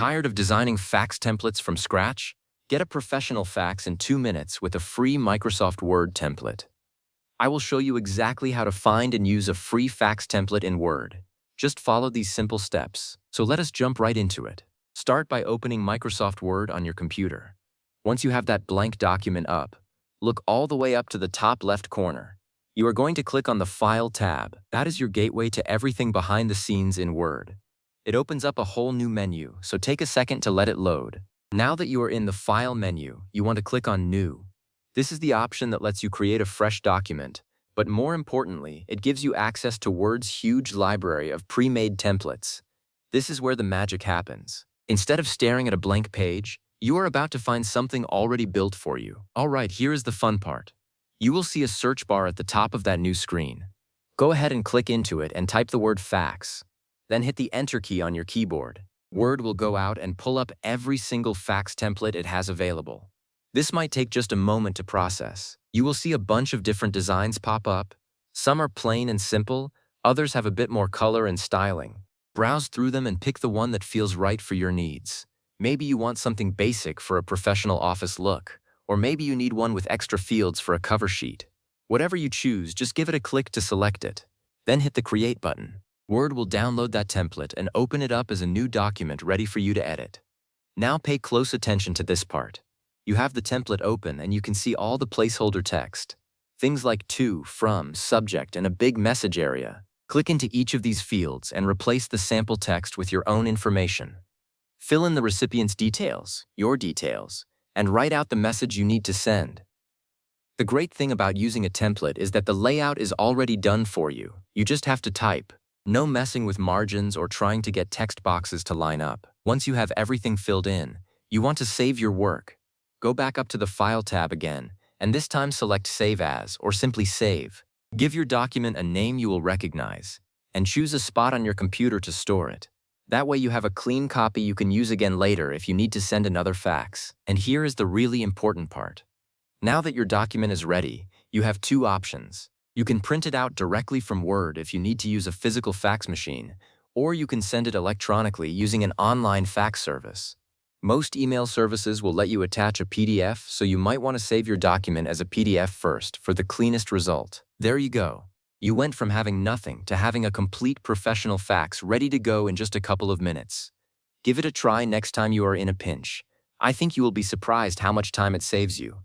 Tired of designing fax templates from scratch? Get a professional fax in 2 minutes with a free Microsoft Word template. I will show you exactly how to find and use a free fax template in Word. Just follow these simple steps. So let us jump right into it. Start by opening Microsoft Word on your computer. Once you have that blank document up, look all the way up to the top left corner. You are going to click on the File tab. That is your gateway to everything behind the scenes in Word. It opens up a whole new menu, so take a second to let it load. Now that you are in the File menu, you want to click on New. This is the option that lets you create a fresh document, but more importantly, it gives you access to Word's huge library of pre-made templates. This is where the magic happens. Instead of staring at a blank page, you are about to find something already built for you. Alright, here is the fun part. You will see a search bar at the top of that new screen. Go ahead and click into it and type the word fax. Then hit the Enter key on your keyboard. Word will go out and pull up every single fax template it has available. This might take just a moment to process. You will see a bunch of different designs pop up. Some are plain and simple, others have a bit more color and styling. Browse through them and pick the one that feels right for your needs. Maybe you want something basic for a professional office look, or maybe you need one with extra fields for a cover sheet. Whatever you choose, just give it a click to select it. Then hit the Create button. Word will download that template and open it up as a new document ready for you to edit. Now pay close attention to this part. You have the template open and you can see all the placeholder text. Things like to, from, subject, and a big message area. Click into each of these fields and replace the sample text with your own information. Fill in the recipient's details, your details, and write out the message you need to send. The great thing about using a template is that the layout is already done for you. You just have to type. No messing with margins or trying to get text boxes to line up. Once you have everything filled in, you want to save your work. Go back up to the File tab again, and this time select Save As or simply Save. Give your document a name you will recognize, and choose a spot on your computer to store it. That way you have a clean copy you can use again later if you need to send another fax. And here is the really important part. Now that your document is ready, you have two options. You can print it out directly from Word if you need to use a physical fax machine, or you can send it electronically using an online fax service. Most email services will let you attach a PDF, so you might want to save your document as a PDF first for the cleanest result. There you go. You went from having nothing to having a complete professional fax ready to go in just a couple of minutes. Give it a try next time you are in a pinch. I think you will be surprised how much time it saves you.